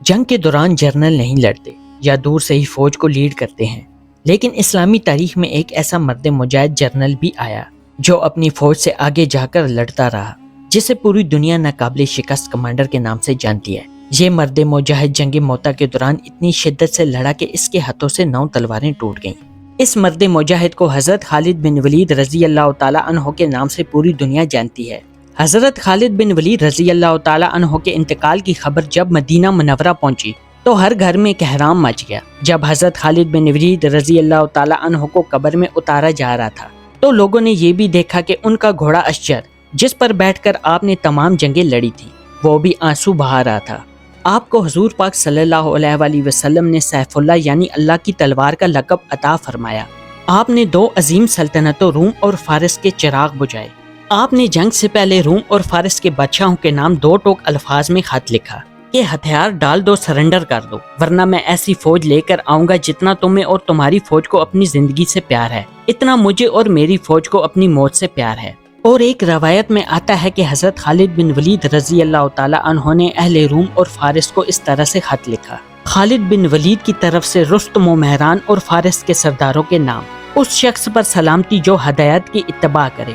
جنگ کے دوران جنرل نہیں لڑتے یا دور سے ہی فوج کو لیڈ کرتے ہیں، لیکن اسلامی تاریخ میں ایک ایسا مرد مجاہد جنرل بھی آیا جو اپنی فوج سے آگے جا کر لڑتا رہا، جسے پوری دنیا ناقابل شکست کمانڈر کے نام سے جانتی ہے۔ یہ مرد مجاہد جنگ موتا کے دوران اتنی شدت سے لڑا کہ اس کے ہاتھوں سے 9 تلواریں ٹوٹ گئیں۔ اس مرد مجاہد کو حضرت خالد بن ولید رضی اللہ تعالی عنہ کے نام سے پوری دنیا جانتی ہے۔ حضرت خالد بن ولید رضی اللہ تعالی عنہ کے انتقال کی خبر جب مدینہ منورہ پہنچی تو ہر گھر میں کہرام مچ گیا۔ جب حضرت خالد بن ولید رضی اللہ تعالی عنہ کو قبر میں اتارا جا رہا تھا تو لوگوں نے یہ بھی دیکھا کہ ان کا گھوڑا اشجر، جس پر بیٹھ کر آپ نے تمام جنگیں لڑی تھی، وہ بھی آنسو بہا رہا تھا۔ آپ کو حضور پاک صلی اللہ علیہ وآلہ وسلم نے سیف اللہ یعنی اللہ کی تلوار کا لقب عطا فرمایا۔ آپ نے 2 عظیم سلطنتوں روم اور فارس کے چراغ بجھائے۔ آپ نے جنگ سے پہلے روم اور فارس کے بادشاہوں کے نام 2 ٹوک الفاظ میں خط لکھا کہ ہتھیار ڈال دو، سرنڈر کر دو، ورنہ میں ایسی فوج لے کر آؤں گا جتنا تمہیں اور تمہاری فوج کو اپنی زندگی سے پیار ہے، اتنا مجھے اور میری فوج کو اپنی موت سے پیار ہے۔ اور ایک روایت میں آتا ہے کہ حضرت خالد بن ولید رضی اللہ تعالی عنہ نے اہل روم اور فارس کو اس طرح سے خط لکھا: خالد بن ولید کی طرف سے رستم و مہران اور فارس کے سرداروں کے نام، اس شخص پر سلامتی جو ہدایت کی اتباع کرے۔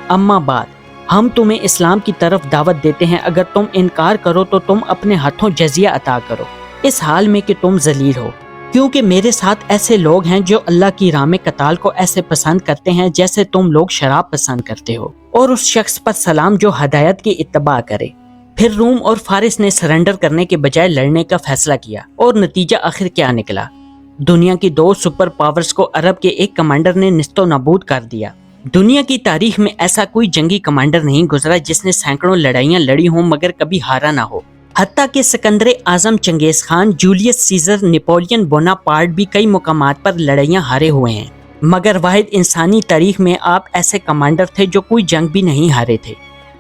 اما بعد، ہم تمہیں اسلام کی طرف دعوت دیتے ہیں، اگر تم انکار کرو تو تم اپنے ہاتھوں جزیہ عطا کرو، اس حال میں کہ تم ذلیل ہو، کیونکہ میرے ساتھ ایسے لوگ ہیں جو اللہ کی راہ میں قتال کو ایسے پسند کرتے ہیں جیسے تم لوگ شراب پسند کرتے ہو، اور اس شخص پر سلام جو ہدایت کی اتباع کرے۔ پھر روم اور فارس نے سرنڈر کرنے کے بجائے لڑنے کا فیصلہ کیا، اور نتیجہ آخر کیا نکلا؟ دنیا کی 2 سپر پاورز کو عرب کے ایک کمانڈر نے نیست و نابود کر دیا۔ دنیا کی تاریخ میں ایسا کوئی جنگی کمانڈر نہیں گزرا جس نے سینکڑوں لڑائیاں لڑی ہوں مگر کبھی ہارا نہ ہو۔ حتیٰ کہ Sikandar Azam, Changez Khan, Julius Caesar, Napoleon Bonaparte بھی کئی مقامات پر لڑائیاں ہارے ہوئے ہیں، مگر واحد انسانی تاریخ میں آپ ایسے کمانڈر تھے جو کوئی جنگ بھی نہیں ہارے تھے۔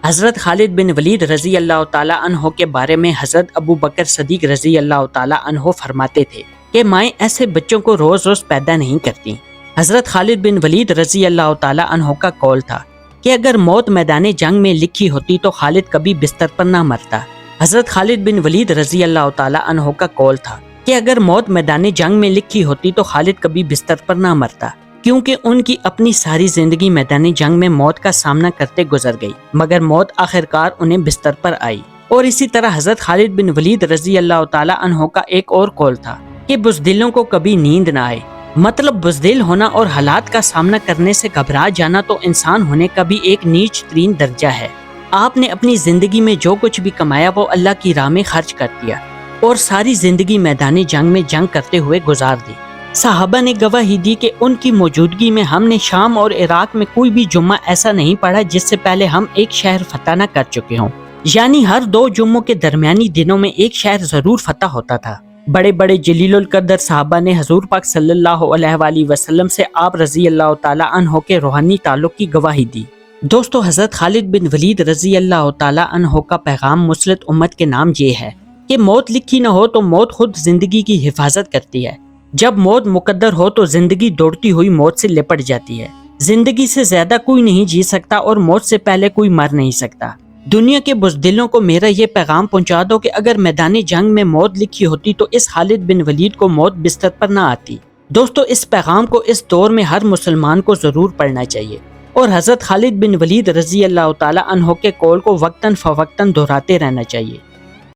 حضرت خالد بن ولید رضی اللہ تعالی عنہ کے بارے میں حضرت ابو بکر صدیق رضی اللہ تعالی عنہ فرماتے تھے کہ مائیں ایسے بچوں کو روز روز پیدا نہیں کرتی۔ حضرت خالد بن ولید رضی اللہ تعالی عنہ کا قول تھا کہ اگر موت میدان جنگ میں لکھی ہوتی تو خالد کبھی بستر پر نہ مرتا۔ حضرت خالد بن ولید رضی اللہ تعالی عنہ کا قول تھا کہ اگر موت میدان جنگ میں لکھی ہوتی تو خالد کبھی بستر پر نہ مرتا، کیونکہ ان کی اپنی ساری زندگی میدان جنگ میں موت کا سامنا کرتے گزر گئی، مگر موت آخرکار انہیں بستر پر آئی۔ اور اسی طرح حضرت خالد بن ولید رضی اللہ تعالی عنہ کا ایک اور قول تھا کہ بزدلوں کو کبھی نیند نہ آئے، مطلب بزدل ہونا اور حالات کا سامنا کرنے سے گھبرا جانا تو انسان ہونے کا بھی ایک نیچ ترین درجہ ہے۔ آپ نے اپنی زندگی میں جو کچھ بھی کمایا وہ اللہ کی راہ میں خرچ کر دیا، اور ساری زندگی میدان جنگ میں جنگ کرتے ہوئے گزار دی۔ صحابہ نے گواہی دی کہ ان کی موجودگی میں ہم نے شام اور عراق میں کوئی بھی جمعہ ایسا نہیں پڑھا جس سے پہلے ہم ایک شہر فتح نہ کر چکے ہوں، یعنی ہر 2 جمعوں کے درمیانی دنوں میں ایک شہر ضرور فتح ہوتا تھا۔ بڑے بڑے جلیل القدر صحابہ نے حضور پاک صلی اللہ علیہ وآلہ وسلم سے آپ رضی اللہ تعالی عنہ کے روحانی تعلق کی گواہی دی۔ دوستو، حضرت خالد بن ولید رضی اللہ تعالی عنہ کا پیغام مسلط امت کے نام یہ ہے کہ موت لکھی نہ ہو تو موت خود زندگی کی حفاظت کرتی ہے۔ جب موت مقدر ہو تو زندگی دوڑتی ہوئی موت سے لپٹ جاتی ہے۔ زندگی سے زیادہ کوئی نہیں جی سکتا اور موت سے پہلے کوئی مر نہیں سکتا۔ دنیا کے بزدلوں کو میرا یہ پیغام پہنچا دو کہ اگر میدان جنگ میں موت لکھی ہوتی تو اس خالد بن ولید کو موت بستر پر نہ آتی۔ دوستو، اس پیغام کو اس دور میں ہر مسلمان کو ضرور پڑھنا چاہیے، اور حضرت خالد بن ولید رضی اللہ تعالی عنہ کے قول کو وقتاً فوقتاً دہراتے رہنا چاہیے۔